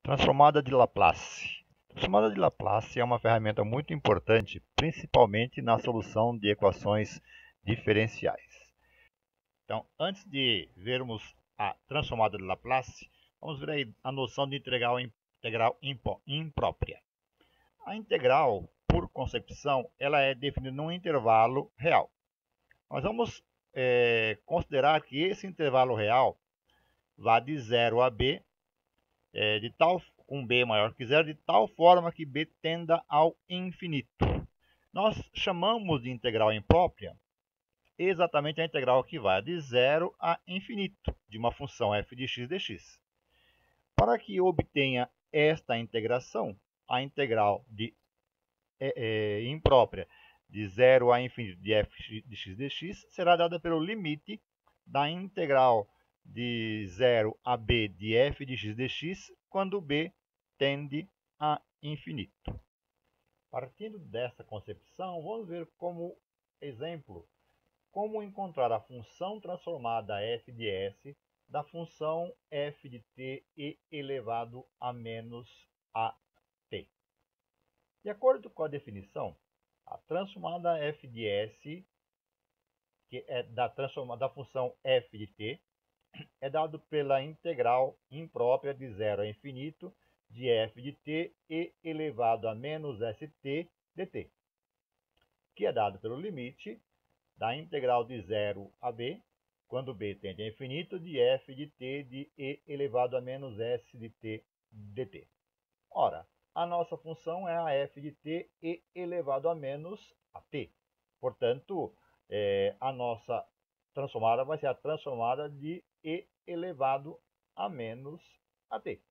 Transformada de Laplace. Transformada de Laplace é uma ferramenta muito importante, principalmente na solução de equações diferenciais. Então, antes de vermos a transformada de Laplace, vamos ver aí a noção de integral imprópria. A integral, por concepção, ela é definida num intervalo real. Nós vamos considerar que esse intervalo real vá de 0 a b, com b maior que zero, de tal forma que b tenda ao infinito. Nós chamamos de integral imprópria exatamente a integral que vai de 0 a infinito de uma função f de x dx. Para que obtenha esta integração, a integral imprópria de 0 a infinito de f de x dx será dada pelo limite da integral de 0 a b de f de x dx quando b tende a infinito. Partindo dessa concepção, vamos ver como exemplo como encontrar a função transformada f de s da função f de t e elevado a menos a t. De acordo com a definição, a transformada f de s, que é da função f de t, é dado pela integral imprópria de 0 a infinito de f de t e elevado a menos st dt, que é dado pelo limite da integral de 0 a b, quando b tende a infinito, de f de t de e elevado a menos s de t dt. Ora, a nossa função é a f de t e elevado a menos a t. Portanto, a nossa transformada vai ser a transformada de e elevado a menos a t.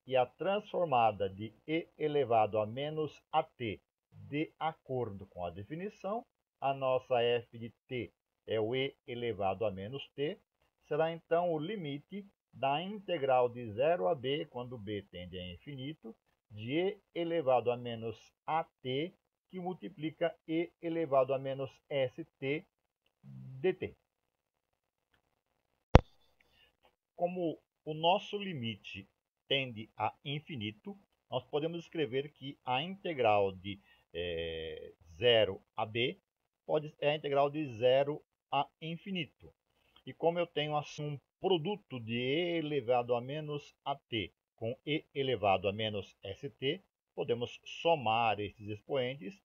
E a transformada de e elevado a menos a t, de acordo com a definição, a nossa f de t é o e elevado a menos t, será então o limite da integral de 0 a b, quando b tende a infinito, de e elevado a menos at, que multiplica e elevado a menos st dt. Como o nosso limite tende a infinito, nós podemos escrever que a integral de 0 a b é a integral de 0 a infinito. E como eu tenho assim um produto de e elevado a menos at com e elevado a menos st, podemos somar estes expoentes,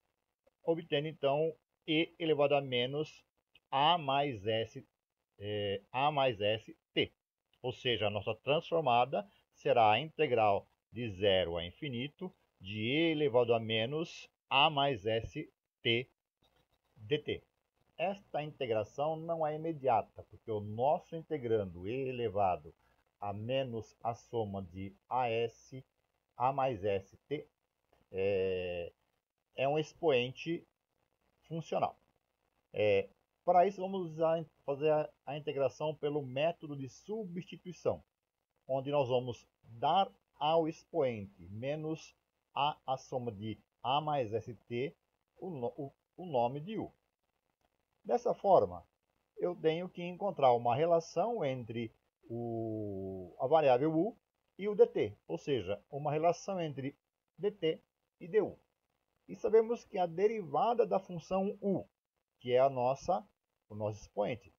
obtendo então e elevado a menos a mais st. Ou seja, a nossa transformada será a integral de 0 a infinito de e elevado a menos a mais st dt. Esta integração não é imediata, porque o nosso integrando e elevado a menos a soma de a mais st é um expoente funcional. Para isso, vamos fazer a integração pelo método de substituição, onde nós vamos dar ao expoente menos a soma de a mais st o nome de u. Dessa forma, eu tenho que encontrar uma relação entre a variável u e o dt, ou seja, uma relação entre dt e du. E sabemos que a derivada da função u, que é o nosso expoente,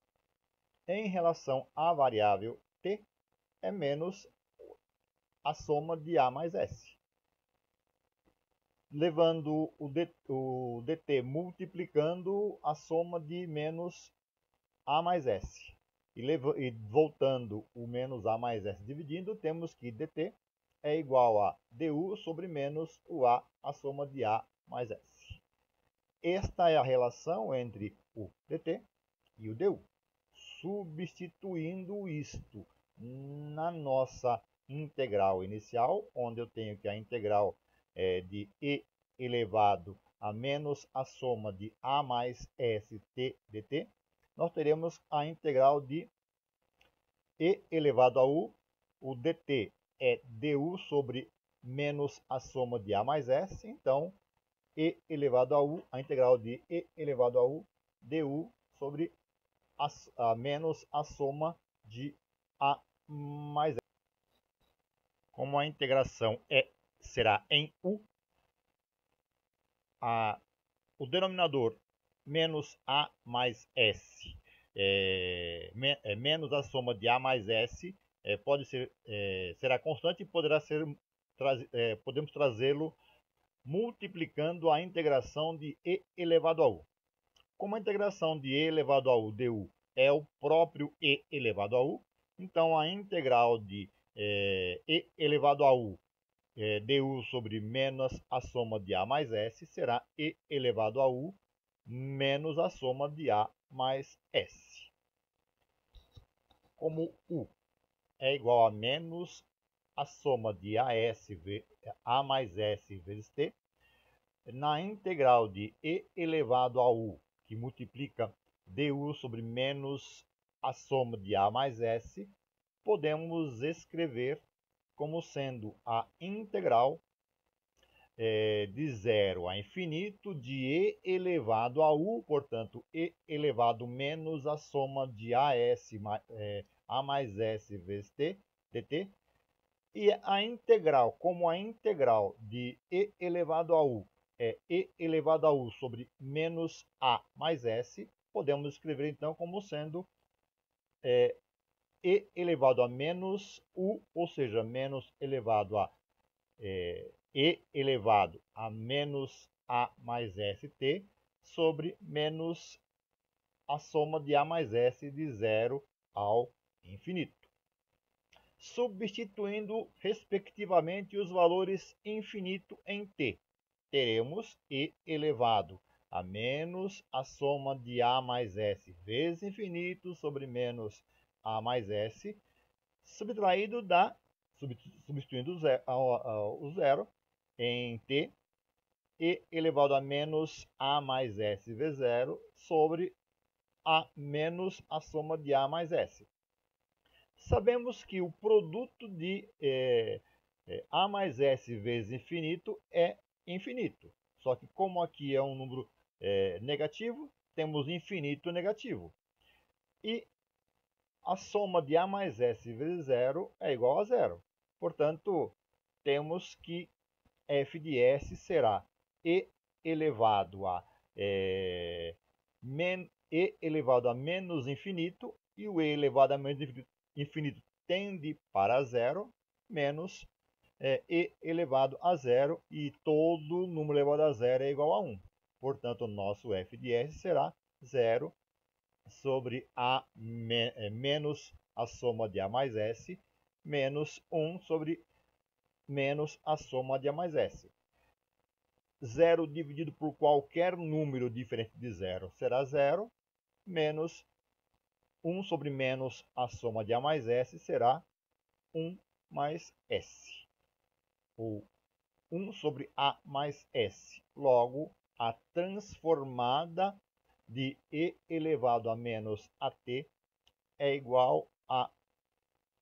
em relação à variável t, é menos a soma de a mais s. Levando o dt multiplicando a soma de menos a mais s. E voltando o menos a mais s dividindo, temos que dt é igual a du sobre menos o a soma de a mais s. Esta é a relação entre o dt e o du. Substituindo isto na nossa integral inicial, onde eu tenho que a integral de e elevado a menos a soma de a mais st dt, nós teremos a integral de e elevado a u, o dt é du sobre menos a soma de a mais s, então e elevado a u, a integral de e elevado a u du sobre menos a soma de a mais s. como a integração será em u, o denominador menos a mais s, menos a soma de a mais s, será constante e podemos trazê-lo multiplicando a integração de e elevado a u. Como a integração de e elevado a u du é o próprio e elevado a u, então a integral de e elevado a u du sobre menos a soma de a mais s será e elevado a u menos a soma de a mais s. Como u é igual a menos a soma de a mais s vezes t, na integral de e elevado a u, que multiplica du sobre menos a soma de a mais s, podemos escrever como sendo a integral de 0 a infinito de e elevado a u, portanto, e elevado menos a soma de a mais s vezes t, dt, e a integral, como a integral de e elevado a u é e elevado a u sobre menos a mais s, podemos escrever então como sendo e elevado a menos u, ou seja, menos elevado a e elevado a menos a mais st sobre menos a soma de a mais s de 0 ao infinito. Substituindo respectivamente os valores infinito em t, teremos e elevado a menos a soma de a mais s vezes infinito sobre menos a mais s, substituindo o zero em t, e elevado a menos a mais s vezes zero sobre a menos a soma de a mais s. Sabemos que o produto de a mais s vezes infinito é infinito. Só que como aqui é um número negativo, temos infinito negativo. E a soma de a mais s vezes zero é igual a zero. Portanto, temos que f de s será e elevado a e elevado a menos infinito, e o e elevado a menos infinito tende para zero, menos e elevado a zero, e todo número elevado a zero é igual a 1. Portanto, o nosso f de s será 0 sobre menos a soma de a mais s, menos 1 sobre menos a soma de a mais s. 0 dividido por qualquer número diferente de 0 será 0, menos 1 sobre menos a soma de a mais s será 1 mais s, ou 1 sobre a mais s. Logo, a transformada de e elevado a menos at é igual a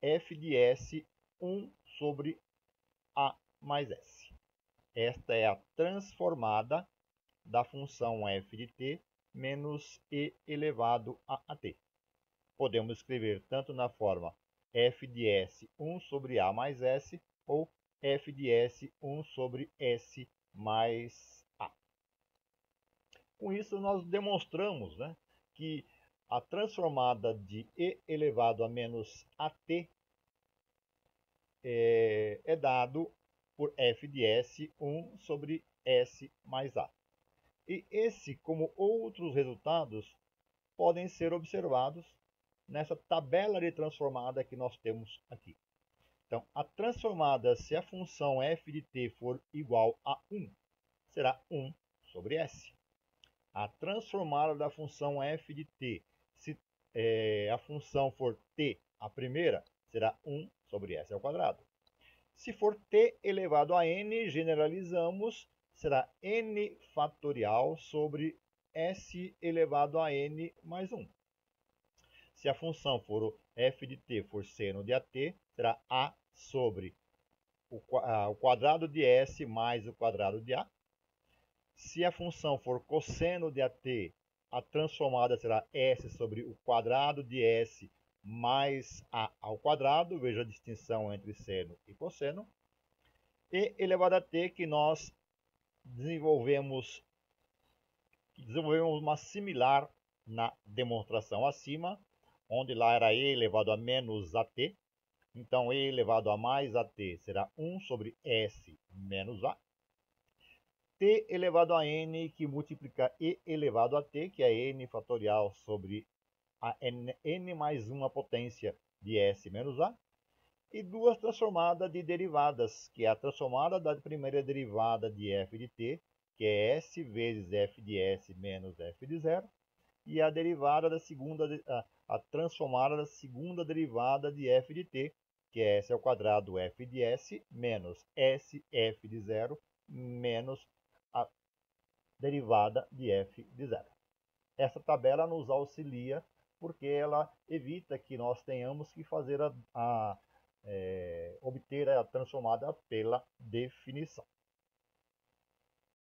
f de s 1 sobre a mais s. Esta é a transformada da função f de t menos e elevado a at. Podemos escrever tanto na forma f de s 1 sobre a mais s, ou f de s 1 sobre s mais a. Com isso, nós demonstramos, né, que a transformada de e elevado a menos at é dado por f de s 1 sobre s mais a. E esse, como outros resultados, podem ser observados nessa tabela de transformada que nós temos aqui. Então, a transformada, se a função f de t for igual a 1, será 1 sobre s. A transformada da função f de t, se a função for t a primeira, será 1 sobre s ao quadrado. Se for t elevado a n, generalizamos, será n fatorial sobre s elevado a n mais 1. Se a função for f de t for seno de at, será a sobre o quadrado de s mais o quadrado de a. Se a função for cosseno de at, a transformada será s sobre o quadrado de s mais a ao quadrado, veja a distinção entre seno e cosseno, e elevado a t que nós desenvolvemos uma similar na demonstração acima, onde lá era e elevado a menos at, então e elevado a mais at será 1 sobre s menos a, t elevado a n que multiplica e elevado a t, que é n fatorial sobre a n mais 1 potência de s menos a, e duas transformadas de derivadas, que é a transformada da primeira derivada de f de t, que é s vezes f de s menos f de zero, e a derivada da segunda, a transformada da segunda derivada de f de t, que é s ao quadrado f de s menos s f de zero menos a derivada de f de zero. Essa tabela nos auxilia porque ela evita que nós tenhamos que fazer obter a transformada pela definição.